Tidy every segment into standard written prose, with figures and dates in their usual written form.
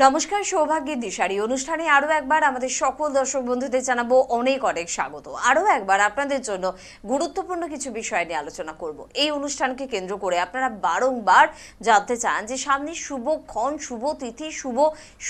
নমস্কার, সৌভাগ্যের দিশারি অনুষ্ঠানে আরও একবার আমাদের সকল দর্শক বন্ধুদের জানাবো অনেক অনেক স্বাগত। আরও একবার আপনাদের জন্য গুরুত্বপূর্ণ কিছু বিষয় নিয়ে আলোচনা করব। এই অনুষ্ঠানকে কেন্দ্র করে আপনারা বারংবার জানতে চান যে সামনে শুভক্ষণ, শুভ তিথি, শুভ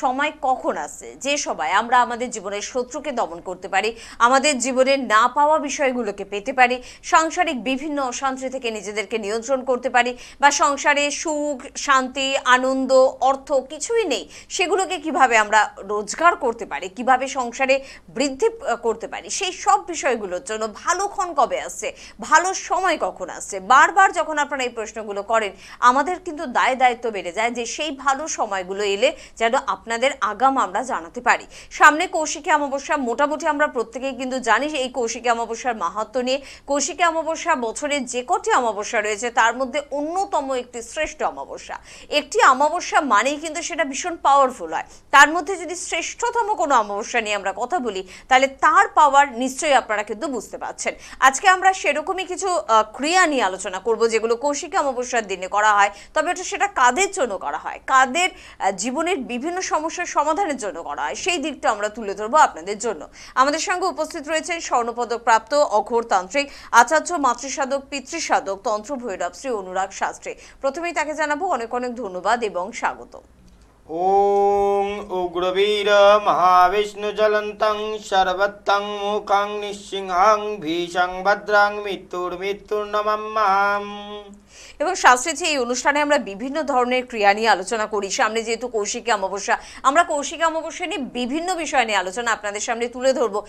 সময় কখন আসছে, যে সময় আমরা আমাদের জীবনের শত্রুকে দমন করতে পারি, আমাদের জীবনের না পাওয়া বিষয়গুলোকে পেতে পারি, সাংসারিক বিভিন্ন অশান্তি থেকে নিজেদেরকে নিয়ন্ত্রণ করতে পারি, বা সংসারে সুখ, শান্তি, আনন্দ, অর্থ কিছুই নেই, সেগুলোকে কিভাবে আমরা রোজগার করতে পারি, কিভাবে সংসারে বৃদ্ধি করতে পারি, সেই সব বিষয়গুলোর জন্য ভালোক্ষণ কবে আসছে, ভালো সময় কখন আসছে, বারবার যখন আপনারা এই প্রশ্নগুলো করেন আমাদের কিন্তু দায়িত্ব বেড়ে যায় যে সেই ভালো সময়গুলো এলে যেন আপনাদের আগাম আমরা জানাতে পারি। সামনে কৌশিকী অমাবস্যা, মোটামুটি আমরা প্রত্যেকেই কিন্তু জানি এই কৌশিকী অমাবস্যার মাহাত্ম্য নিয়ে। কৌশিকী অমাবস্যা বছরে যে কটি অমাবস্যা রয়েছে তার মধ্যে অন্যতম একটি শ্রেষ্ঠ অমাবস্যা। একটি অমাবস্যা মানেই কিন্তু সেটা ভীষণ পাওয়ারফুল হয়। তার মধ্যে যদি শ্রেষ্ঠতম কোনো অমাবস্যা নিয়ে আমরা কথা বলি তাহলে তার পাওয়ার নিশ্চয়ই আপনারা কিন্তু বুঝতে পারছেন। আজকে আমরা সেরকমই কিছু ক্রিয়া নিয়ে আলোচনা করব যেগুলো কৌশিকী অমাবস্যার দিনে করা হয়, তবে সেটা কাদের জন্য করা হয়, কাদের জীবনের বিভিন্ন সমস্যার সমাধানের জন্য করা হয়, সেই দিকটা আমরা তুলে ধরবো আপনাদের জন্য। আমাদের সঙ্গে উপস্থিত রয়েছেন স্বর্ণপদক প্রাপ্ত অঘোর তান্ত্রিক, আচার্য, মাতৃসাধক, পিতৃসাধক, তন্ত্র ভৈরব শ্রী অনুরাগ শাস্ত্রী। প্রথমেই তাকে জানাবো অনেক অনেক ধন্যবাদ এবং স্বাগত। ওং উগ্রবীর মহাবিষ্ণু জ্বলন্तं সর্বত্রং মুখং নিঃসিংহং ভীষং ভদ্রং মৃত্যুর্নমাম্যহম। এবং শাস্ত্রীজি, এই অনুষ্ঠানে আমরা বিভিন্ন ধরনের ক্রিয়া নিয়ে আলোচনা করি। সামনে যেহেতু কৌশিকী অমাবস্যা, আমরা কৌশিকী অমাবস্যা নিয়ে বিভিন্ন বিষয় নিয়ে আলোচনা আপনাদের সামনে তুলে ধরবো।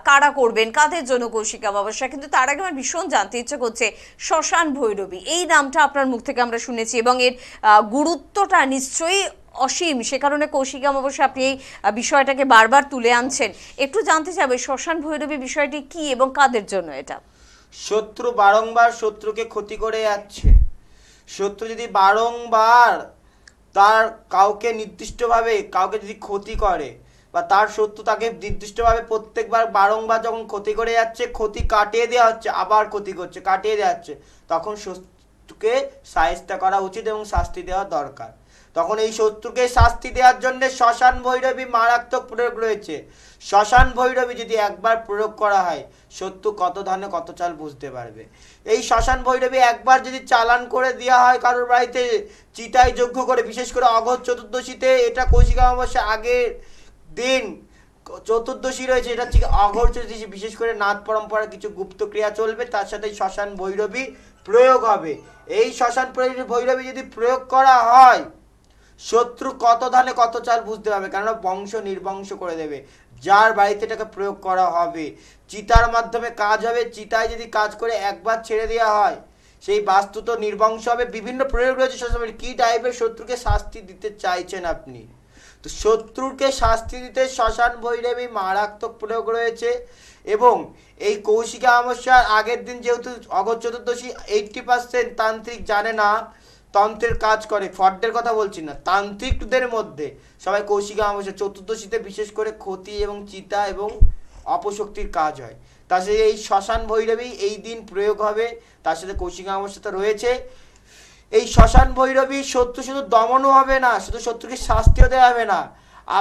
কারা করবেন, কাদের জন্য কৌশিকী অমাবস্যা, কিন্তু তার আগে আমার ভীষণ জানতে ইচ্ছে করছে শ্মশান ভৈরবী, এই নামটা আপনার মুখ থেকে আমরা শুনেছি এবং এর গুরুত্বটা নিশ্চয়ই অসীম, সে কারণে কৌশিকী অমাবস্যা আপনি এই বিষয়টাকে বারবার তুলে আনছেন। একটু জানতে চাইবে শ্মশান ভৈরবী বিষয়টি কি এবং কাদের জন্য এটা? শত্রু বারংবার শত্রুকে ক্ষতি করে যাচ্ছে। শত্রু যদি বারংবার তার কাউকে নির্দিষ্টভাবে কাউকে যদি ক্ষতি করে, বা তার শত্রু তাকে নির্দিষ্টভাবে প্রত্যেকবার বারংবার যখন ক্ষতি করে যাচ্ছে, ক্ষতি কাটিয়ে দেওয়া হচ্ছে, আবার ক্ষতি করছে, কাটিয়ে দেওয়া হচ্ছে, তখন শত্রুকে শায়েস্তা করা উচিত এবং শাস্তি দেওয়া দরকার। তখন এই শত্রুকে শাস্তি দেওয়ার জন্য শ্মশান ভৈরবী মারাত্মক প্রয়োগ রয়েছে। শ্মশান ভৈরবী যদি একবার প্রয়োগ করা হয়, শত্রু কত ধানে কত চাল বুঝতে পারবে। এই শ্মশান ভৈরবী একবার যদি চালান করে দেওয়া হয় কারোর বাড়িতে, চিতায় যজ্ঞ করে, বিশেষ করে অঘোর চতুর্দশীতে, এটা কৌশিকী অমাবস্যা আগের দিন চতুর্দশী রয়েছে, এটা হচ্ছে অঘোর চতুর্দশী, বিশেষ করে নাথ পরম্পরার কিছু গুপ্ত ক্রিয়া চলবে, তার সাথে শ্মশান ভৈরবী প্রয়োগ হবে। এই শ্মশান ভৈরবী যদি প্রয়োগ করা হয়, শত্রু কত ধানে কত চাল বুঝতে পারবে, কেননা বংশ নির্বংশ করে দেবে যার বাড়িতে এটাকে প্রয়োগ করা হবে। চিতার মাধ্যমে কাজ হবে, চিতায় যদি কাজ করে একবার ছেড়ে দেওয়া হয় সেই বাস্তু তো নির্বংশ হবে। বিভিন্ন প্রয়োগ রয়েছে কি টাইপের শত্রুকে শাস্তি দিতে চাইছেন আপনি, তো শত্রুকে শাস্তি দিতে শ্মশান ভৈরবী মারাত্মক প্রয়োগ রয়েছে। এবং এই কৌশিকী অমাবস্যার আগের দিন যেহেতু অঘোর চতুর্দশী, 80% তান্ত্রিক জানে না তন্ত্রের কাজ করে, ফর্দের কথা বলছি না, তান্ত্রিকদের মধ্যে সবাই কৌশিকী অমাবস্যা চতুর্দশীতে বিশেষ করে ক্ষতি এবং চিতা এবং অপশক্তির কাজ হয়। তার সাথে এই শ্মশান ভৈরবী এই দিন প্রয়োগ হবে, তার সাথে কৌশিকী অমাবস্যা তো রয়েছে। এই শ্মশান ভৈরবী শত্রু শুধু দমনও হবে না, শুধু শত্রুকে শাস্তিও দেওয়া হবে না,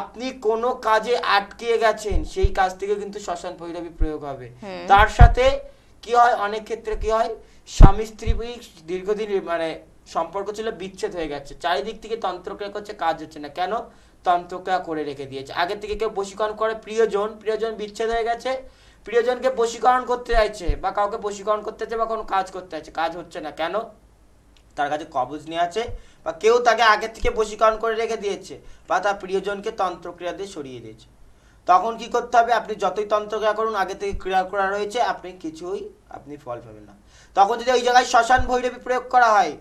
আপনি কোনো কাজে আটকে গেছেন সেই কাজ থেকে কিন্তু শ্মশান ভৈরবী প্রয়োগ হবে। তার সাথে কি হয়, অনেক ক্ষেত্রে কি হয়, স্বামী স্ত্রী দীর্ঘদিন সম্পর্ক ছিল, বিচ্ছেদ হয়ে গেছে, চারিদিক থেকে তন্ত্রক্রিয়া করছে, কাজ হচ্ছে না, কেন? তন্ত্রক্রিয়া করে রেখে দিয়েছে। আগে থেকে কেউ বশীকরণ করে, প্রিয়জন বিচ্ছেদ হয়ে গেছে, প্রিয়জনকে বশীকরণ করতে চাইছে বা কাউকে বশীকরণ করতে চাইছে বা কোনো কাজ করতে চাইছে, কাজ হচ্ছে না, কেন? তার কাছে কবজ নিয়ে আছে, বা কেউ তাকে আগে থেকে বশীকরণ করে রেখে দিয়েছে, বা তার প্রিয়জনকে তন্ত্রক্রিয়া দিয়ে সরিয়ে দিয়েছে। তখন কি করতে হবে, আপনি যতই তন্ত্রক্রিয়া করুন, আগে থেকে ক্রিয়া করা রয়েছে, আপনি ফল পাবেন না। তখন যদি ওই জায়গায় শ্মশান ভৈরবী প্রয়োগ করা হয়,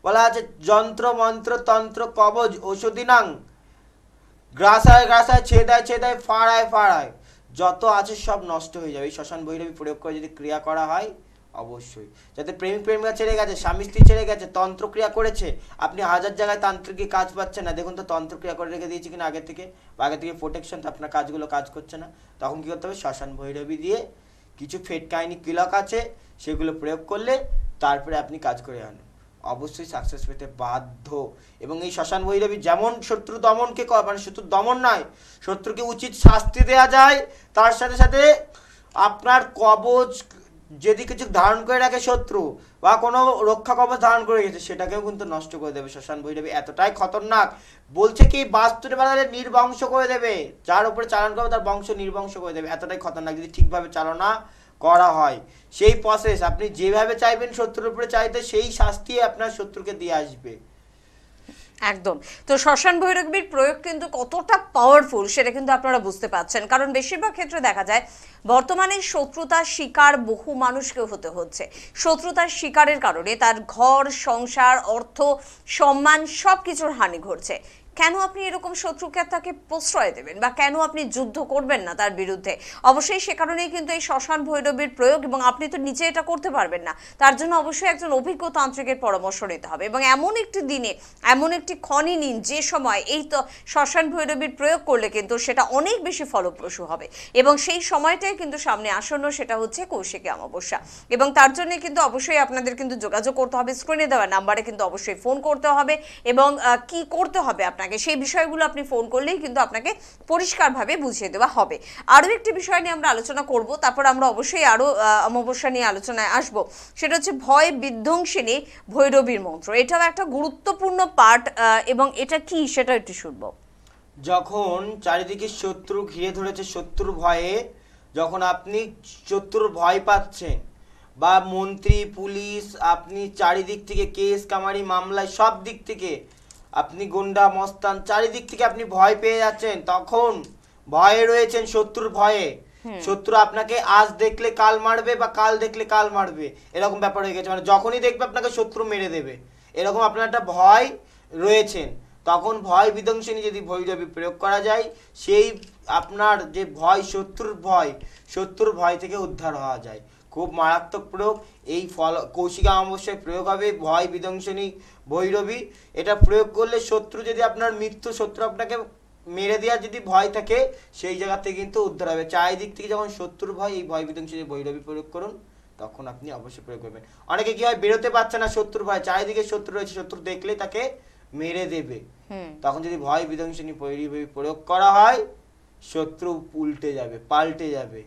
বলা আছে যন্ত্র মন্ত্র তন্ত্র কবজ ঔষধিনাং গ্রাসায় ছেদায় ফাড়ায়, যত আছে সব নষ্ট হয়ে যাবে। এই শ্মশান ভৈরবী প্রয়োগ করে যদি ক্রিয়া করা হয়, অবশ্যই যাতে প্রেমিকা ছেড়ে গেছে, স্বামী স্ত্রী ছেড়ে গেছে, তন্ত্রক্রিয়া করেছে, আপনি হাজার জায়গায় তান্ত্রিক কাজ পাচ্ছেন না, দেখুন তো তন্ত্রক্রিয়া করে রেখে দিয়েছে কিনা আগে থেকে, বা আগে থেকে প্রোটেকশন, আপনার কাজগুলো কাজ করছে না, তখন কি করতে হবে, শ্মশান ভৈরবী দিয়ে কিছু ফেট কাহিনী কিলক আছে সেগুলো প্রয়োগ করলে তারপরে আপনি কাজ করে আনুন। অবশ্যই সাকসেস পেতে বাধ্য। এবং এই শ্মশান ভৈরবী যেমন শত্রু দমনকে মানে শত্রু দমন নয়, শত্রুকে উচিত শাস্তি দেওয়া যায়, তার সাথে সাথে আপনার কবচ যদি কিছু ধারণ করে রাখে শত্রু বা কোনো রক্ষা কবচ ধারণ করে গেছে সেটাকেও কিন্তু নষ্ট করে দেবে শ্মশান ভৈরবী। এতটাই খতরনাক, বলছে কি বাস্তুরে বানালে নির্বংশ করে দেবে, যার উপরে চালান করবে তার বংশ নির্বংশ করে দেবে। এতটাই খতরনাক যদি ঠিকভাবে চালনা করা হয়। সেই প্রসেস আপনি যেভাবে চাইবেন শত্রুর উপরে চাইতে, সেই শাস্তি আপনার শত্রুকে দিয়ে আসবে। একদম। তো শ্মশান ভৈরবীর প্রয়োগ কিন্তু কতটা পাওয়ারফুল সেটা কিন্তু আপনারা বুঝতে পারছেন, কারণ বেশিরভাগ ক্ষেত্রে দেখা যায় বর্তমানে শত্রুতার শিকার বহু মানুষকে হতে হচ্ছে। শত্রুতার শিকারের কারণে তার ঘর সংসার অর্থ সম্মান সবকিছুর হানি ঘটছে। কেন আপনি এরকম শত্রুকে তাকে প্রশ্রয় দেবেন বা কেন আপনি যুদ্ধ করবেন না তার বিরুদ্ধে? অবশ্যই সে কারণেই কিন্তু এই শ্মশান ভৈরবীর প্রয়োগ, এবং আপনি তো নিজে এটা করতে পারবেন না, তার জন্য অবশ্যই একজন অভিজ্ঞ তান্ত্রিকের পরামর্শ নিতে হবে। এবং এমন একটি দিনে এমন একটি ক্ষণই নিন যে সময় এই তো শ্মশান ভৈরবীর প্রয়োগ করলে কিন্তু সেটা অনেক বেশি ফলপ্রসূ হবে। এবং সেই সময়টাই কিন্তু সামনে আসন্ন, সেটা হচ্ছে কৌশিকী অমাবস্যা। এবং তার জন্য কিন্তু অবশ্যই আপনাদের কিন্তু যোগাযোগ করতে হবে, স্ক্রিনে দেওয়া নাম্বারে কিন্তু অবশ্যই ফোন করতে হবে। এবং কি করতে হবে আপনাকে সেই বিষয়গুলো আপনি ফোন করলেই কিন্তু আপনাকে পরিষ্কারভাবে বুঝিয়ে দেওয়া হবে। আরও একটি বিষয় নিয়ে আমরা আলোচনা করব, তারপর আমরা অবশ্যই আরও অমাবস্যা নিয়ে আলোচনায় আসব। সেটা হচ্ছে ভয় বিধ্বংসিনী ভৈরবীর মন্ত্র। এটাও একটা গুরুত্বপূর্ণ পার্ট, এবং এটা কি সেটা একটু শুনবো। যখন চারিদিকে শত্রু ঘিরে ধরেছে, শত্রুর ভয়ে যখন আপনি শত্রুর ভয় পাচ্ছেন, বা মন্ত্রী পুলিশ আপনি চারিদিক থেকে কেস কামারি মামলায় সব দিক থেকে আপনি গুন্ডা মস্তান চারিদিক থেকে আপনি ভয় পেয়ে যাচ্ছেন, তখন ভয়ে রয়েছেন শত্রুর ভয়ে। শত্রু আপনাকে আজ দেখলে কাল মারবে বা কাল দেখলে কাল মারবে, এরকম ব্যাপার হয়ে গেছে। মানে যখনই দেখবে আপনাকে শত্রু মেরে দেবে, এরকম আপনার একটা ভয় রয়েছেন। তখন ভয় বিধ্বংসিনী যদি ভৈরবী প্রয়োগ করা যায়, সেই আপনার যে ভয় শত্রুর ভয় থেকে উদ্ধার হওয়া যায়। খুব মারাত্মক প্রয়োগ। এই কৌশিকী অমাবস্যায় প্রয়োগ হবে ভয় বিধ্বংসিনী ভৈরবী। এটা প্রয়োগ করলে শত্রু যদি আপনার মৃত্যু, শত্রু আপনাকে মেরে দেওয়ার যদি ভয় থাকে, সেই জায়গা থেকে কিন্তু উদ্ধার হবে। চারিদিক থেকে যখন শত্রুর ভয়, এই ভয় বিধ্বংসিনী ভৈরবী প্রয়োগ করুন, তখন আপনি অবশ্যই প্রয়োগ করবেন। অনেকে কি হয়, বেরোতে পারছে না শত্রুর ভয়, চারিদিকে শত্রু রয়েছে, শত্রু দেখলেই তাকে মেরে দেবে। তখন যদি ভয় বিধ্বংসিনী ভৈরবী প্রয়োগ করা হয়, শত্রু উল্টে যাবে, পাল্টে যাবে।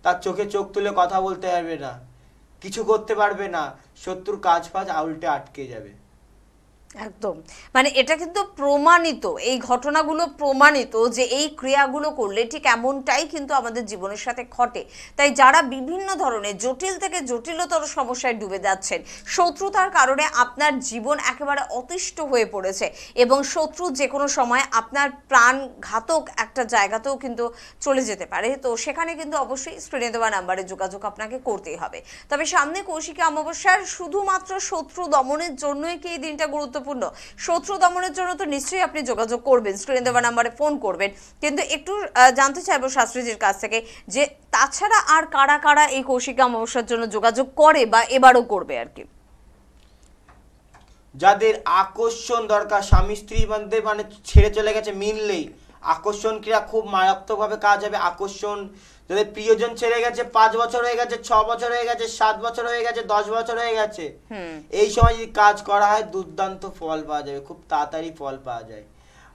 তার চোখে চোখ তুলে কথা বলতে পারবে না, কিছু করতে পারবে না, শত্রুর কাজ ফাজ উল্টে আটকে যাবে। একদম, মানে এটা কিন্তু প্রমাণিত, এই ঘটনাগুলো প্রমাণিত যে এই ক্রিয়াগুলো করলে ঠিক এমনটাই কিন্তু আমাদের জীবনের সাথে ঘটে। তাই যারা বিভিন্ন ধরনের জটিল থেকে জটিলতর সমস্যায় ডুবে যাচ্ছেন, শত্রুতার কারণে আপনার জীবন একেবারে অতিষ্ঠ হয়ে পড়েছে এবং শত্রু যে কোনো সময় আপনার প্রাণঘাতক একটা জায়গাতেও কিন্তু চলে যেতে পারে, তো সেখানে কিন্তু অবশ্যই স্ক্রিনে দেওয়া নাম্বারে যোগাযোগ আপনাকে করতেই হবে। তবে সামনে কৌশিকী অমাবস্যার শুধুমাত্র শত্রু দমনের জন্যই কি এই দিনটা গুরুত্বপূর্ণ? শত্রু দমনের জন্য তো নিশ্চয়ই আপনি যোগাযোগ করবেন, স্ক্রিনে দেওয়া নাম্বারে ফোন করবেন, কিন্তু একটু জানতে চাইবো শাস্ত্রীজির কাছ থেকে যে তাছাড়া আর কারা কারা এই কৌশিকী অমাবস্যার জন্য যোগাযোগ করে বা এবারও করবে আর কি? যাদের আকর্ষণ দরকার, স্বামী স্ত্রী মধ্যে মানে ছেড়ে চলে গেছে, মিললেই আকর্ষণ ক্রিয়া খুব মারাত্মকভাবে কাজ হবে। আকর্ষণ, যাদের প্রিয়জন ছেড়ে গেছে, 5 বছর হয়ে গেছে, 6 বছর হয়ে গেছে, 7 বছর হয়ে গেছে, 10 বছর হয়ে গেছে, এই সময় যদি কাজ করা হয় দুর্দান্ত ফল পাওয়া যাবে, খুব তাড়াতাড়ি ফল পাওয়া যায়।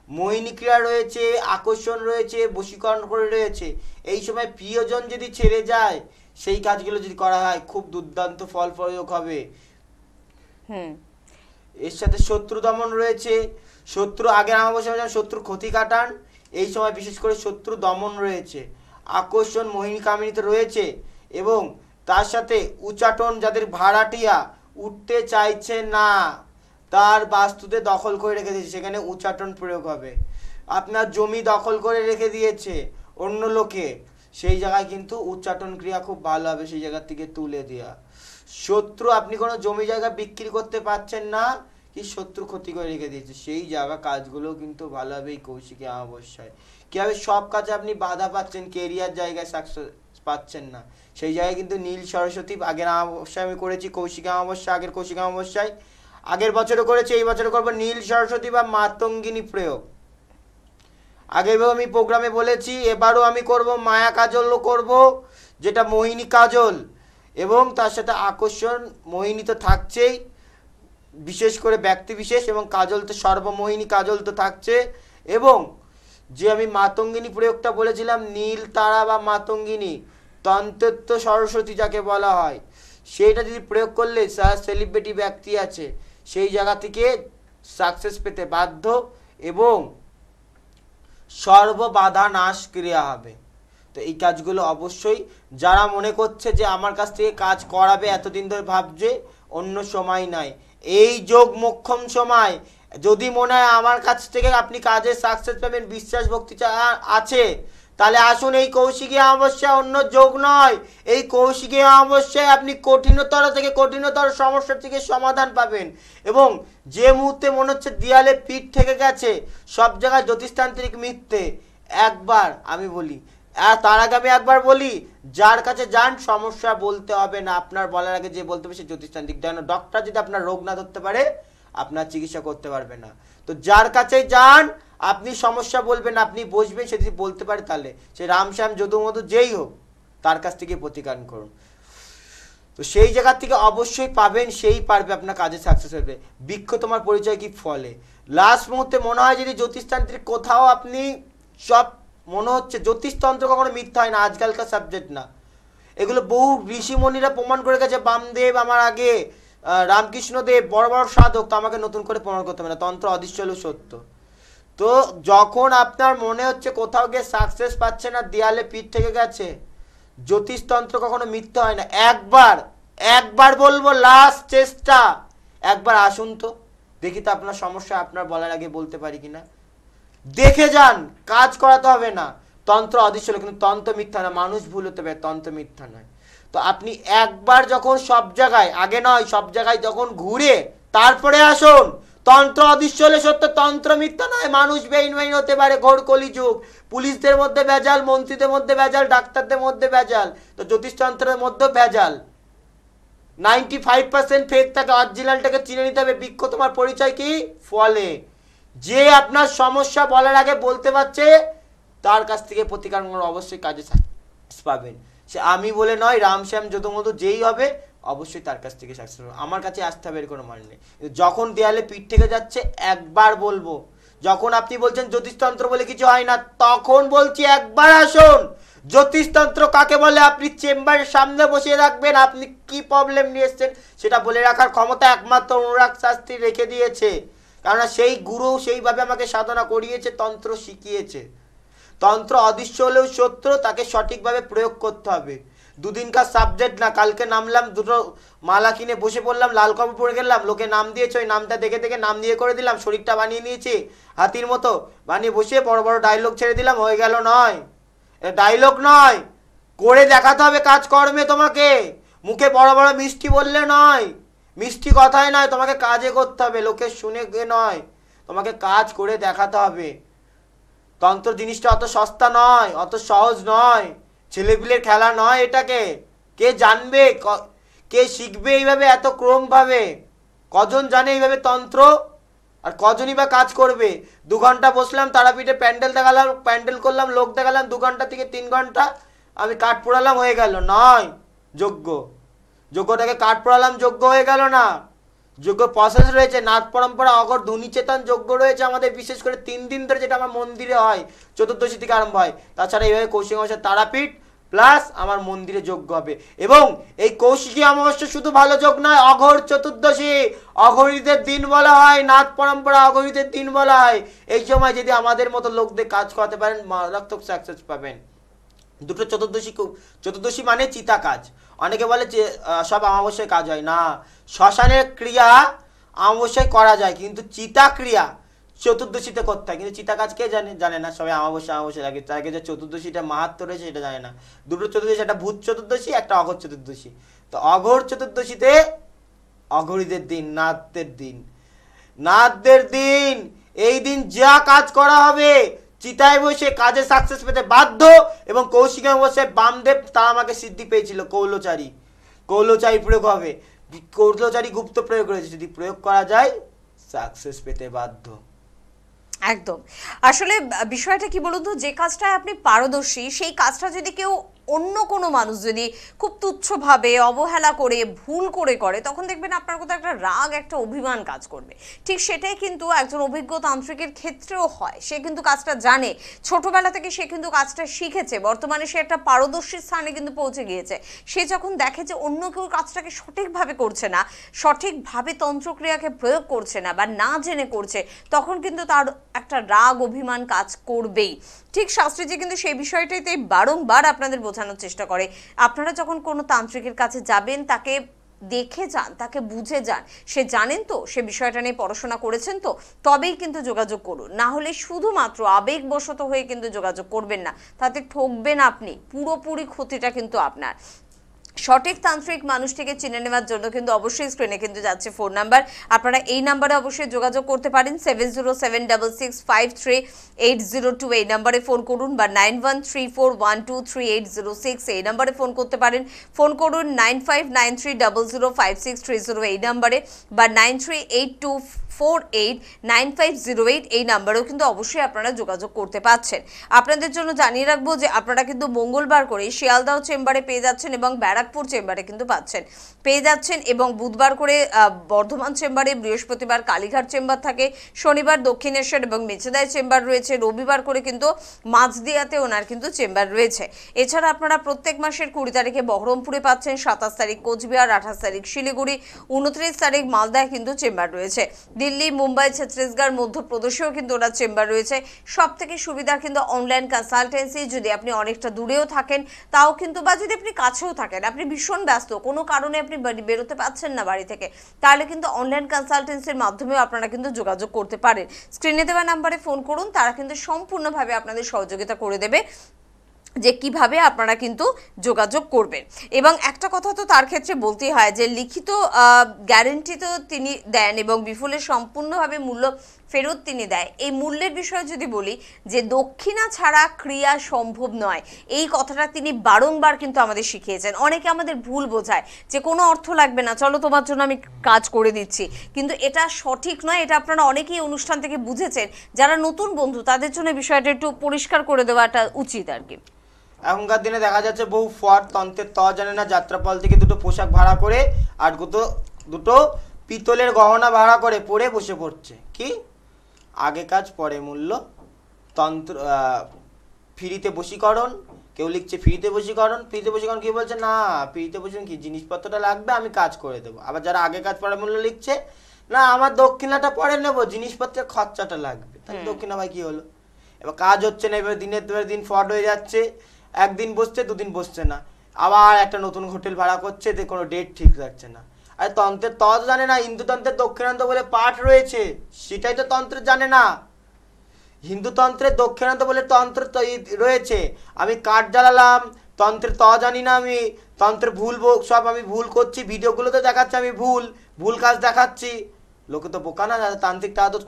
মোহিনী ক্রিয়া রয়েছে, আকর্ষণ রয়েছে, বশীকরণ করে রয়েছে। এই সময় প্রিয়জন যদি ছেড়ে যায়, সেই কাজগুলো যদি করা হয় খুব দুর্দান্ত ফল প্রয়োগ হবে। এর সাথে শত্রু দমন রয়েছে, শত্রু আগের অমাবস্যা শত্রু ক্ষতি কাটান, এই সময় বিশেষ করে শত্রু দমন রয়েছে। আকর্ষণ মোহিনী কামিনীতে রয়েছে, এবং তার সাথে উচাটন, যাদের ভাড়াটিয়া উঠতে চাইছে না, তার বাস্তুতে দখল করে রেখে দিয়েছে, সেখানে উচাটন প্রয়োগ হবে। আপনার জমি দখল করে রেখে দিয়েছে অন্য লোকে, সেই জায়গায় কিন্তু উচ্চাটন ক্রিয়া খুব ভালো হবে, সেই জায়গা থেকে তুলে দেওয়া। শত্রু, আপনি কোনো জমি জায়গা বিক্রি করতে পারছেন না, কি শত্রু ক্ষতি করে রেখে দিয়েছে, সেই জায়গা কাজগুলো কিন্তু ভালো হবে এই কৌশিকী অমাবস্যায়। কিভাবে সব কাজে আপনি বাধা পাচ্ছেন, কেরিয়ার জায়গায় সাকসেস পাচ্ছেন না, সেই জায়গায় কিন্তু নীল সরস্বতী আগের অমাবস্যায় আমি করেছি, কৌশিকী অমাবস্যা আগের কৌশিকী অমাবস্যায় আগের বছরও করেছি, এই বছরে করবো নীল সরস্বতী বা মাতঙ্গিনী প্রয়োগ। আগের আমি প্রোগ্রামে বলেছি, এবারও আমি করব মায়া কাজলও করব, যেটা মোহিনী কাজল, এবং তার সাথে আকর্ষণ মোহিনী তো থাকছেই, বিশেষ করে ব্যক্তি বিশেষ এবং কাজল তো সর্বমোহিনী কাজল তো থাকছে। এবং যে আমি মাতঙ্গিনী প্রয়োগটা বলেছিলাম, নীল তারা বা মাতঙ্গিনী তন্ত্রত্ব সরস্বতী যাকে বলা হয়, সেইটা যদি প্রয়োগ করলে যারা সেলিব্রিটি ব্যক্তি আছে সেই জায়গা থেকে সাকসেস পেতে বাধ্য এবং সর্ববাধা নাশ ক্রিয়া হবে। তো এই কাজগুলো অবশ্যই যারা মনে করছে যে আমার কাছ থেকে কাজ করাবে, এতদিন ধরে ভাবছে, অন্য সময় নাই, এই যোগ মোক্ষম সময়। যদি মনে হয় আমার কাছ থেকে আপনি কাজে সাকসেস পাবেন, বিশ্বাস ভক্তি আছে, তাহলে আসুন। এই কৌশিকী অমাবস্যা অন্য যোগ নয়, এই কৌশিকী অমাবস্যায় আপনি কঠিনতর থেকে কঠিনতর সমস্যা থেকে সমাধান পাবেন। এবং যে মুহূর্তে মনে হচ্ছে দেয়ালে পিঠ থেকে গেছে, সব জায়গায় জ্যোতিষতান্ত্রিক মিথ্যে, একবার আমি বলি, আর তার আগে আমি একবার বলি, যার কাছে যান সমস্যা বলতে হবে না, আপনার বলার আগে যে বলতে হবে সে জ্যোতিষতান্ত্রিক। ডক্টর যদি আপনার রোগ না ধরতে পারে আপনার চিকিৎসা করতে পারবে না। তো যার কাছে যান আপনি সমস্যা বলবেন, আপনি বসবেন, সে যদি বলতে পারে তাহলে সে রামশ্যাম যদু মধু যেই হোক তার কাছ থেকে প্রতিকার করুন। তো সেই জায়গা থেকে অবশ্যই পাবেন, সেই পারবে আপনার কাজে সাকসেস হবে। বৃক্ষ তোমার পরিচয় কি ফলে। লাস্ট মুহূর্তে মনে হয় যদি জ্যোতিষতান্ত্রিক কোথাও আপনি সব মনে হচ্ছে, জ্যোতিষতন্ত্র কখনো মিথ্যা হয় না, আজকালকার সাবজেক্ট না, এগুলো বহু ঋষিমণিরা প্রমাণ করে গেছে। বামদেব আমার আগে, রামকৃষ্ণদেব, বড় বড় সাধক, তো আমাকে নতুন করে প্রমাণ করতে হবে না, তন্ত্র অদৃশ্য হলেও সত্য। তো যখন আপনার মনে হচ্ছে কোথাও গিয়ে সাকসেস পাচ্ছে না, দেয়ালে পিঠ থেকে গেছে, জ্যোতিষতন্ত্র কখনো মিথ্যা হয় না। একবার বলবো, লাস্ট চেষ্টা, একবার আসুন তো দেখি তো আপনার সমস্যা আপনার বলার আগে বলতে পারি কিনা। দেখে যান, কাজ করাতে হবে না। তন্ত্র অদৃশ্য হলো, কিন্তু তন্ত্র মিথ্যা না, মানুষ ভুল হতে পারে, তন্ত্র মিথ্যা নয়। তো আপনি একবার যখন সব জায়গায়, আগে নয়, সব জায়গায় যখন ঘুরে তারপরে আসুন। তন্ত্র অদৃশ্য হলে সত্য, তন্ত্র মিথ্যা নয়। মানুষ বেইনমাইন হতে পারে, ঘোর কলিযুগ, পুলিশদের মধ্যে ভেজাল, মন্ত্রীদের মধ্যে ভেজাল, ডাক্তারদের মধ্যে ভেজাল, তো জ্যোতিষতন্ত্রের মধ্যে ভেজাল। 95% ফেক থাকে, অরিজিনালটাকে চিনে নিতে হবে। বৃক্ষ তোমার পরিচয় কি ফলে। যে আপনার সমস্যা বলার আগে বলতে পারছে তার কাছ থেকে প্রতিকার অবশ্যই কাজে পাবেন। সে আমি বলে নয়, রামশ্যাম যদু মধু যেই হবে অবশ্যই তার কাছ থেকে সাকসেস হবে। আমার কাছে আসতে হবে এর কোনো মানে নেই। যখন দেয়ালে পিঠ থেকে যাচ্ছে একবার বলবো, যখন আপনি বলছেন জ্যোতিষতন্ত্র বলে কিছু হয় না, তখন বলছি একবার আসুন। জ্যোতিষতন্ত্র কাকে বলে আপনি চেম্বারের সামনে বসিয়ে রাখবেন, আপনি কি প্রবলেম নিয়ে এসছেন সেটা বলে রাখার ক্ষমতা একমাত্র অনুরাগ শাস্ত্রী রেখে দিয়েছে। কেননা সেই গুরু সেইভাবে আমাকে সাধনা করিয়েছে, তন্ত্র শিখিয়েছে। তন্ত্র অদৃশ্য হলেও সত্য, তাকে সঠিকভাবে প্রয়োগ করতে হবে। দুদিনকার সাবজেক্ট না, কালকে নামলাম, দুটো মালা কিনে বসে পড়লাম, লাল কাপড় পরে গেলাম, লোকে নাম দিয়েছে, ওই নামটা দেখে দেখে নাম দিয়ে করে দিলাম, শরীরটা বানিয়ে নিয়েছি হাতির মতো, বানিয়ে বসে বড় বড় ডায়লগ ছেড়ে দিলাম, হয়ে গেল নয়। ডায়লগ নয়, করে দেখাতে হবে কাজকর্মে। তোমাকে মুখে বড় বড় মিষ্টি বললে নয়, মিষ্টি কথায় নয়, তোমাকে কাজে করতে হবে, লোকে শুনে নয়, তোমাকে কাজ করে দেখাতে হবে। তন্ত্র জিনিসটা অত সস্তা নয়, অত সহজ নয়, ছেলেপিলের খেলা নয়। এটাকে কে জানবে, কে শিখবে এইভাবে এত ক্রমভাবে, কজন জানে এইভাবে তন্ত্র, আর কজনই বা কাজ করবে। 2 ঘন্টা বসলাম তারাপীঠে, প্যান্ডেল দেখালাম, প্যান্ডেল করলাম, লোক দেখালাম, 2 ঘন্টা থেকে 3 ঘন্টা আমি কাঠ পোড়ালাম, হয়ে গেল নয় যোগ্য। যোগ্যটাকে কাঠ পোড়ালাম, যোগ্য হয়ে গেল না। যোগ্য প্রসেস রয়েছে, নাথ পরম্পরা, অগর ধুনিচেতন যোগ্য রয়েছে আমাদের, বিশেষ করে 3 দিন ধরে, যেটা আমার মন্দিরে হয়, চতুর্দশী থেকে আরম্ভ হয়। তাছাড়া এইভাবে কৌশিক অমাবস্যা তারাপীঠ প্লাস আমার মন্দিরে যোগ্য হবে। এবং এই কৌশিকী অমাবস্যা শুধু ভালো যোগ নয়, অঘোর চতুর্দশী, অঘরীদের দিন বলা হয়, নাথ পরম্পরা অঘরীদের দিন বলা হয়। এই সময় যদি আমাদের মতো লোকদের কাজ করাতে পারেন, মারাত্মক সাকসেস পাবেন। দুটো চতুর্দশী মানে চিতা কাজ। অনেকে বলে যে সব অমাবস্যায় কাজ হয় না, শ্মশানের ক্রিয়া অমাবস্যায় করা যায়, কিন্তু চিতা ক্রিয়া চতুর্দশীতে করতে হয়। কিন্তু চিতা কাজ কে জানে না, সবাই অমাবস্যা লাগে, তাকে যে চতুর্দশীটা মাহাত্ম রয়েছে সেটা জানে না। দুটো চতুর্দশী, একটা ভূত চতুর্দশী, একটা অঘোর চতুর্দশী। তো অঘোর চতুর্দশীতে অঘরীদের দিন, নাথদের দিন, এই দিন যা কাজ করা হবে চিতায় বসে কাজে সাকসেস পেতে বাধ্য। এবং কৌশিক অমাবস্যায় বামদেব তারা আমাকে সিদ্ধি পেয়েছিল, কৌলচারী প্রয়োগ হবে, কৌলচারী গুপ্ত প্রয়োগ রয়েছে, যদি প্রয়োগ করা যায় সাকসেস পেতে বাধ্য। একদম। আসলে বিষয়টা কি বলুন তো, যে কাজটায় আপনি পারদর্শী সেই কাজটা যদি কেউ অন্য কোনো মানুষ যদি খুব তুচ্ছভাবে অবহেলা করে ভুল করে তখন দেখবেন আপনার কোথাও একটা রাগ, একটা অভিমান কাজ করবে। ঠিক সেটাই কিন্তু একজন অভিজ্ঞ তান্ত্রিকের ক্ষেত্রেও হয়। সে কিন্তু কাজটা জানে, ছোটবেলা থেকে সে কিন্তু কাজটা শিখেছে, বর্তমানে সে একটা পারদর্শী স্থানে কিন্তু পৌঁছে গিয়েছে। সে যখন দেখে যে অন্য কেউ কাজটাকে সঠিকভাবে করছে না, সঠিকভাবে তন্ত্রক্রিয়াকে প্রয়োগ করছে না বা না জেনে করছে, তখন কিন্তু তার একটা রাগ অভিমান কাজ করবেই। ঠিক শাস্ত্রীজি কিন্তু সেই বিষয়টাইতে বারংবার আপনাদের বোঝানোর চেষ্টা করে। আপনারা যখন কোনো তান্ত্রিকের কাছে যাবেন, তাকে দেখে যান, তাকে বুঝে যান, সে জানেন তো, সে বিষয়টা নিয়ে পড়াশোনা করেছেন তো, তবেই কিন্তু যোগাযোগ করুন। না হলে শুধুমাত্র আবেগবশত হয়ে কিন্তু যোগাযোগ করবেন না, তাতে ঠকবেন আপনি, পুরোপুরি ক্ষতিটা কিন্তু আপনার। সঠিক তান্ত্রিক মানুষটিকে চিনে নেওয়ার জন্য কিন্তু অবশ্যই স্ক্রিনে কিন্তু যাচ্ছে ফোন নাম্বার, আপনারা এই নাম্বারে অবশ্যই যোগাযোগ করতে পারেন। 7076653802 এই নাম্বারে ফোন করুন, বা 9134123806 এই নাম্বারে ফোন করতে পারেন। ফোন করুন 9593005630 এই নাম্বারে, বা 9382489508 এই নাম্বারেও কিন্তু অবশ্যই আপনারা যোগাযোগ করতে পারছেন। আপনাদের জন্য জানিয়ে রাখবো যে আপনারা কিন্তু মঙ্গলবার করে শিয়ালদাহ চেম্বারে পেয়ে যাচ্ছেন এবং ব্যারাকপুর চেম্বারে কিন্তু পেয়ে যাচ্ছেন, এবং বুধবার করে বর্ধমান চেম্বারে, বৃহস্পতিবার কালীঘাট চেম্বার থাকে, শনিবার দক্ষিণেশ্বর এবং মেচেদায় চেম্বার রয়েছে, রবিবার করে কিন্তু মাঝদিয়াতে ওনার কিন্তু চেম্বার রয়েছে। এছাড়া আপনারা প্রত্যেক মাসের 20 তারিখে বহরমপুরে পাচ্ছেন, 27 তারিখ কোচবিহার, 28 তারিখ শিলিগুড়ি, 29 তারিখ মালদায় কিন্তু চেম্বার রয়েছে। দিল্লি, মুম্বাই, ছত্তিশগড়, মধ্যপ্রদেশেও কিন্তু ওনার চেম্বার রয়েছে। সব থেকে সুবিধা কিন্তু অনলাইন কনসালটেন্সি। যদি আপনি অনেকটা দূরেও থাকেন তাও কিন্তু, বা যদি আপনি কাছেও থাকেন, আপনি ভীষণ ব্যস্ত, কোনো কারণে আপনি বেরোতে পারছেন না বাড়ি থেকে, তাহলে কিন্তু অনলাইন কনসালটেন্সির মাধ্যমেও আপনারা কিন্তু যোগাযোগ করতে পারেন। স্ক্রিনে দেওয়া নাম্বারে ফোন করুন, তারা কিন্তু সম্পূর্ণভাবে আপনাদের সহযোগিতা করে দেবে যে কিভাবে আপনারা কিন্তু যোগাযোগ করবেন। এবং একটা কথা তো তার ক্ষেত্রে বলতেই হয় যে লিখিত গ্যারেন্টি তো তিনি দেন এবং বিফলের সম্পূর্ণভাবে মূল্য ফেরত তিনি দেয়। এই মূল্যের বিষয়ে যদি বলি, যে দক্ষিণা ছাড়া ক্রিয়া সম্ভব নয়, এই কথাটা তিনি বারংবার কিন্তু আমাদের শিখিয়েছেন। অনেকে আমাদের ভুল বোঝায় যে কোনো অর্থ লাগবে না, চলো তোমার জন্য আমি কাজ করে দিচ্ছি, কিন্তু এটা সঠিক নয়। এটা আপনারা অনেকেই অনুষ্ঠান থেকে বুঝেছেন। যারা নতুন বন্ধু তাদের জন্য বিষয়টা একটু পরিষ্কার করে দেওয়াটা উচিত আর কি। এখনকার দিনে দেখা যাচ্ছে বহু ফ্রড, তন্ত্রের জানে না, যাত্রাপাল থেকে দুটো পোশাক ভাড়া করে আর দুটো পিতলের গহনা ভাড়া করে পরে বসে পড়ছে। কি আগে কাজ পরে মূল্য, তন্ত্র ফ্রিতে বশীকরণ, কেউ লিখছে ফ্রিতে বশীকরণ। কি বলছে, না ফ্রিতে বশীকরণ কি, জিনিসপত্রটা লাগবে আমি কাজ করে দেবো। আবার যারা আগে কাজ পরে মূল্য লিখছে, না আমার দক্ষিণাটা পরে নেবো, জিনিসপত্রের খরচাটা লাগবে। তাহলে দক্ষিণা ভাই কি হলো? এবার কাজ হচ্ছে না, এবার দিনের দিন ফ্রড হয়ে যাচ্ছে। একদিন বসছে, দুদিন বসছে না, আবার একটা নতুন হোটেল ভাড়া করছে, এতে কোনো ডেট ঠিক রাখছে না। আর তন্ত্রের জানে না, হিন্দু তন্ত্রের দক্ষিণান্ত বলে পাঠ রয়েছে, সেটাই তো তন্ত্র জানে না। হিন্দু তন্ত্রের দক্ষিণান্ত বলে তন্ত্র রয়েছে। আমি কাঠ জ্বালালাম, তন্ত্রের জানি না, আমি তন্ত্রের সব আমি ভুল করছি, ভিডিওগুলো তো দেখাচ্ছে আমি ভুল কাজ দেখাচ্ছি। লোকে তো বোকা না, তান্ত্রিক তা তো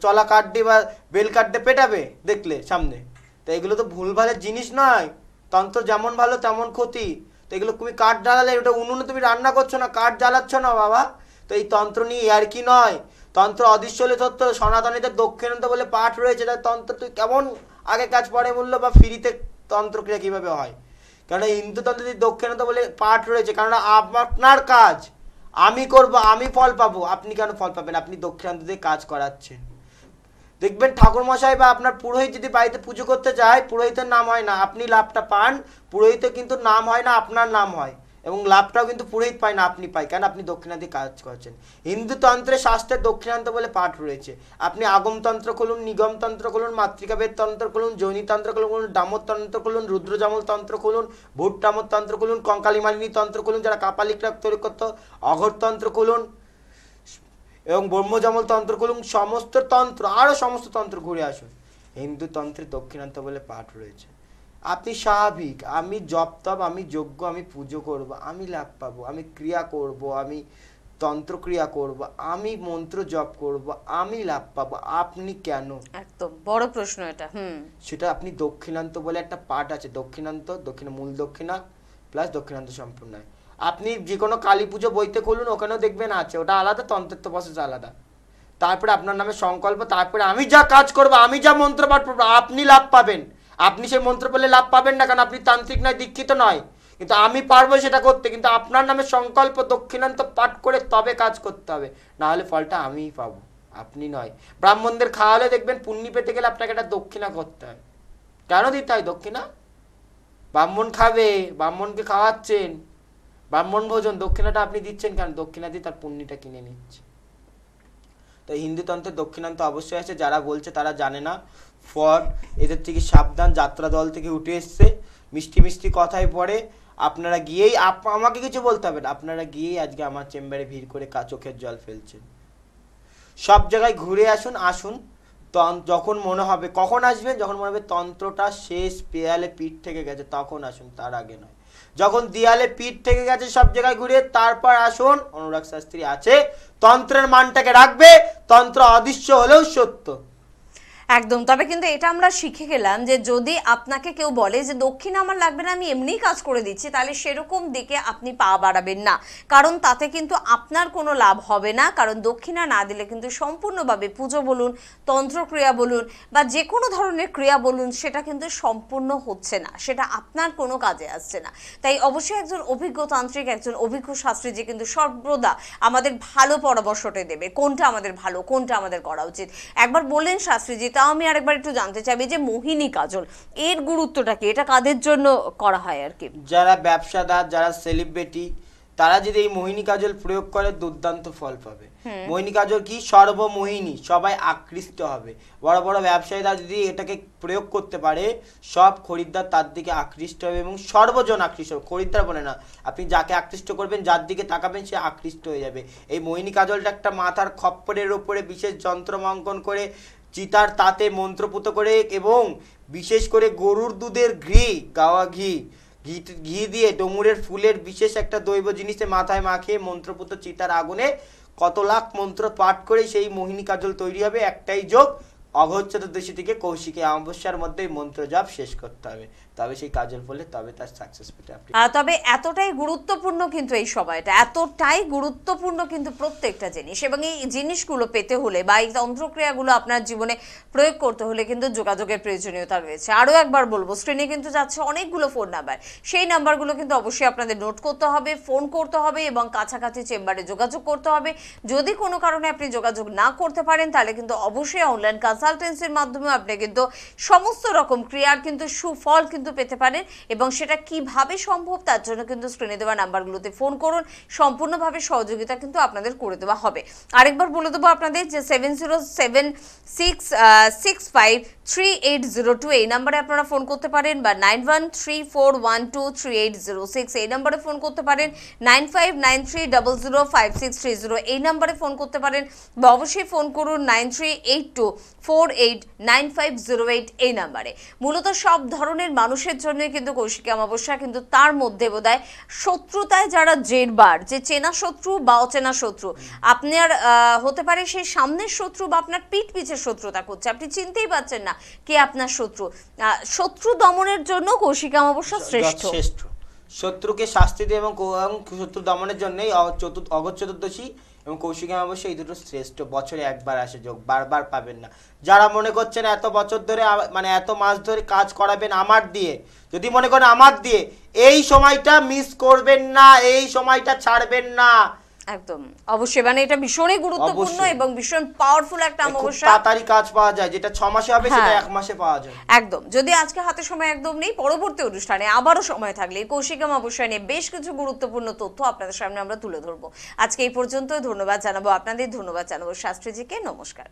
চলা কাটবে বা বেল কাটতে পেটাবে দেখলে সামনে। তো এগুলো তো ভুলভালের জিনিস নয়। তন্ত্র যেমন ভালো তেমন ক্ষতি। তো এগুলো তুমি কাঠ জ্বালালে, ওটা উনুনে তুমি রান্না করছো না, কাঠ জ্বালাচ্ছ না বাবা। তো এই তন্ত্র নিয়ে আর কি নয়। তন্ত্র অদৃশ্যলে তত্ত্ব, সনাতনীদের দক্ষিণান্ত বলে পাঠ রয়েছে। তাই তন্ত্র তুই কেমন আগে কাজ পরে মূল্য বা ফ্রিতে তন্ত্রক্রিয়া কিভাবে হয়? কারণ হিন্দু তন্ত্রের দক্ষিণান্ত বলে পাঠ রয়েছে, কারণ আপনার কাজ আমি করব, আমি ফল পাবো। আপনি কেন ফল পাবেন? আপনি দক্ষিণান্ত দিয়ে কাজ করাচ্ছেন। দেখবেন ঠাকুর মশাই বা আপনার পুরোহিত যদি বাড়িতে পুজো করতে যায়, পুরোহিতের নাম হয় না, আপনি লাভটা পান। পুরোহিতের কিন্তু নাম হয় না, আপনার নাম হয়। এবং লাভটাও কিন্তু পুরোহিত পায় না, আপনি পায়, কেন? আপনি দক্ষিণা দিয়ে কাজ করছেন। হিন্দু তন্ত্রে শাস্ত্রের দক্ষিণান্ত বলে পাঠ রয়েছে। আপনি আগমতন্ত্র খুলুন, নিগমতন্ত্র খুলুন, মাতৃকাবেদ তন্ত্র খুলুন, জৈনীতন্ত্র খুলুন, ডামরতন্ত্র খুলুন, রুদ্রজামল তন্ত্র খুলুন, ভূটামর তন্ত্র খুলুন, কঙ্কালী মালিনী তন্ত্র খুলুন, যারা কাপালিকরা তৈরি করতো, অঘরতন্ত্র খুলুন, এবং ব্রহ্মজামল তন্ত্র খুলুন, সমস্ত তন্ত্র, আরও সমস্ত তন্ত্র ঘুরে আসুন। হিন্দু তন্ত্রে দক্ষিণান্ত বলে পাঠ রয়েছে। আপনি স্বাভাবিক, আমি জপ তপ, আমি যজ্ঞ, আমি পুজো করব, আমি লাভ পাবো, আমি ক্রিয়া করব, আমি তন্ত্রক্রিয়া করব, আমি মন্ত্র জপ করব, আমি লাভ পাবো। আপনি কেন? একদম বড় প্রশ্ন এটা। সেটা আপনি দক্ষিণান্ত বলে একটা পাঠ আছে, দক্ষিণা মূল দক্ষিণা প্লাস দক্ষিণান্ত সম্পূর্ণ। আপনি যে কোনো কালী পুজো বইতে খুলুন, ওখানেও দেখবেন আছে, ওটা আলাদা, তন্ত্রের তো প্রসেস আলাদা। তারপরে আপনার নামে সংকল্প, তারপরে আমি যা কাজ করব, আমি যা মন্ত্র পাঠ করবো, আপনি লাভ পাবেন। আপনি সেই মন্ত্র পেলে লাভ পাবেন না, কারণ আপনি তান্ত্রিক নয়, দীক্ষিত নয়, কিন্তু আমি পারবো সেটা করতে। কিন্তু আপনার নামে সংকল্প দক্ষিণান্ত পাঠ করে তবে কাজ করতে হবে, না হলে ফলটা আমিই পাবো, আপনি নয়। ব্রাহ্মণদের খাওয়ালে দেখবেন পুণ্যি পেতে গেলে আপনাকে একটা দক্ষিণা করতে হয়। কেন দিতে হয় দক্ষিণা? ব্রাহ্মণ খাবে, ব্রাহ্মণকে খাওয়াচ্ছেন, ব্রাহ্মণ ভোজন, দক্ষিণাটা আপনি দিচ্ছেন কেন? দক্ষিণা দিয়ে তার পুণ্যিটা কিনে নিচ্ছে। তো হিন্দুতন্ত্রের দক্ষিণান্ত অবশ্যই আছে, যারা বলছে তারা জানে না। ফ্রড, এদের থেকে সাবধান। যাত্রা দল থেকে উঠে এসছে, মিষ্টি মিষ্টি কথায় পড়ে। আপনারা গিয়েই, আমাকে কিছু বলতে হবে না, আপনারা গিয়েই আজকে আমার চেম্বারে ভিড় করে চোখের জল ফেলছেন। সব জায়গায় ঘুরে আসুন। যখন মনে হবে, কখন আসবেন? যখন মনে হবে তন্ত্রটা শেষ, দেয়ালে পিঠ থেকে গেছে, তখন আসুন, তার আগে নয়। যখন দেয়ালে পিঠ থেকে গেছে সব জায়গায় ঘুরে, তারপর আসুন। অনুরাগ শাস্ত্রী আছে, তন্ত্রের মানটাকে রাখবে, তন্ত্র অদৃশ্য হলেও সত্য। একদম। তবে কিন্তু এটা আমরা শিখে গেলাম যে যদি আপনাকে কেউ বলে যে দক্ষিণা আমার লাগবে না, আমি এমনিই কাজ করে দিচ্ছি, তাহলে সেরকম দিকে আপনি পা বাড়াবেন না, কারণ তাতে কিন্তু আপনার কোনো লাভ হবে না। কারণ দক্ষিণা না দিলে কিন্তু সম্পূর্ণভাবে পুজো বলুন, তন্ত্রক্রিয়া বলুন, বা যে কোনো ধরনের ক্রিয়া বলুন, সেটা কিন্তু সম্পূর্ণ হচ্ছে না, সেটা আপনার কোনো কাজে আসছে না। তাই অবশ্যই একজন অভিজ্ঞ তান্ত্রিক, একজন অভিজ্ঞ শাস্ত্রী যে কিন্তু সর্বদা আমাদের ভালো পরামর্শটাই দেবে, কোনটা আমাদের ভালো, কোনটা আমাদের করা উচিত। একবার বললেন শাস্ত্রীজি, তাও আমি আরেকবার একটু জানতে চাইবি যে মোহিনী কাজল এর গুরুত্বটা কি, এটা কাদের জন্য করা হয় আর কি? যারা ব্যবসাদার, যারা সেলিব্রিটি, তারা যদি এই মোহিনী কাজল প্রয়োগ করে দুর্দান্ত ফল পাবে। মোহিনী কাজল কি? সর্বমোহিনী, সবাই আকৃষ্ট হবে। বড় বড় ব্যবসায়ীরা যদি এটাকে প্রয়োগ করতে পারে, সব খরিদ্দার তার দিকে আকৃষ্ট হবে এবং সর্বজন আকৃষ্ট হবে। খরিদ্দার বলে না, আপনি যাকে আকৃষ্ট করবেন, যার দিকে তাকাবেন, সে আকৃষ্ট হয়ে যাবে। এই মোহিনী কাজলটা একটা মাথার খপ্পরের উপরে বিশেষ যন্ত্র অঙ্কন করে, চিতার তাতে মন্ত্রপুত করে, এবং বিশেষ করে গরুর দুধের ঘি, গাওয়া ঘি দিয়ে ডমুরের ফুলের বিশেষ একটা দৈব জিনিসে মাথায় মাখিয়ে মন্ত্রপুত চিতার আগুনে কত লাখ মন্ত্র পাঠ করে সেই মোহিনী কাজল তৈরি হবে। একটাই যোগ, অঘোর চতুর্দশী থেকে কৌশিকী অমাবস্যার মধ্যে মন্ত্র জপ শেষ করতে হবে, তবে সেই কাজল ফলে তবে তার সাকসেস পেতে আপনি। তবে এতটাই গুরুত্বপূর্ণ কিন্তু এই সময়টা, এতটাই গুরুত্বপূর্ণ কিন্তু প্রত্যেকটা জিনিস, এবং এই জিনিসগুলো পেতে হলে বা এই তন্ত্রক্রিয়াগুলো আপনার জীবনে প্রয়োগ করতে হলে কিন্তু যোগাযোগের প্রয়োজনীয়তা রয়েছে। আরও একবার বলবো, স্ক্রিনে কিন্তু যাচ্ছে অনেকগুলো ফোন নাম্বার, সেই নাম্বারগুলো কিন্তু অবশ্যই আপনাদের নোট করতে হবে, ফোন করতে হবে এবং কাছাকাছি চেম্বারে যোগাযোগ করতে হবে। যদি কোনো কারণে আপনি যোগাযোগ না করতে পারেন, তাহলে কিন্তু অবশ্যই অনলাইন কনসালটেন্সির মাধ্যমে আপনি কিন্তু সমস্ত রকম ক্রিয়ার কিন্তু সুফল কিন্তু পেতে পারেন। এবং সেটা কিভাবে সম্ভব, তার জন্য কিন্তু স্ক্রিনে দেওয়া নাম্বারগুলোতে ফোন করুন, সম্পূর্ণভাবে সহযোগিতা কিন্তু আপনাদের করে দেওয়া হবে। আরেকবার বলে দেবো আপনাদের যে 7076653802 এই নাম্বারে আপনারা ফোন করতে পারেন, বা 9134123806 এই নাম্বারে ফোন করতে পারেন, 9593005630 এই নাম্বারে ফোন করতে পারেন, বা অবশ্যই ফোন করুন 9382489508 এই নাম্বারে। মূলত সব ধরনের মানুষের জন্য কিন্তু কৌশিকী অমাবস্যা, কিন্তু তার মধ্যে বোধহয় শত্রুতায় যারা জেরবার, যে চেনা শত্রু বা অচেনা শত্রু, আপনার হতে পারে সেই সামনের শত্রু বা আপনার পিঠ পিছের শত্রুতা করছে, আপনি চিনতেই পারছেন না কে আপনার শত্রু। শত্রু দমনের জন্য কৌশিকী অমাবস্যা শ্রেষ্ঠ। শত্রুকে শাস্তি দিয়ে এবং শত্রু দমনের জন্যই অঘোর চতুর্দশী এবং কৌশিকী অমাবস্যা এই দুটো শ্রেষ্ঠ। বছরে একবার আসে যোগ, বারবার পাবেন না। যারা মনে করছেন এত বছর ধরে, মানে এত মাস ধরে কাজ করাবেন আমার দিয়ে, যদি মনে করেন আমার দিয়ে, এই সময়টা মিস করবেন না, এই সময়টা ছাড়বেন না। একদম অবশ্যই, মানে এটা ভীষণই গুরুত্বপূর্ণ এবং ভীষণ পাওয়ারফুল একটা অমাবস্যা। তাড়াতাড়ি কাজ পাওয়া যায়, যেটা 6 মাসে হবে সেটা 1 মাসে পাওয়া যায়। একদম। যদি আজকে হাতে সময় একদম নেই, পরবর্তী অনুষ্ঠানে আবারও সময় থাকলে কৌশিকী অমাবস্যা নিয়ে বেশ কিছু গুরুত্বপূর্ণ তথ্য আপনাদের সামনে আমরা তুলে ধরবো। আজকে এই পর্যন্ত। ধন্যবাদ জানাবো আপনাদের, ধন্যবাদ জানাবো শাস্ত্রীজিকে। নমস্কার।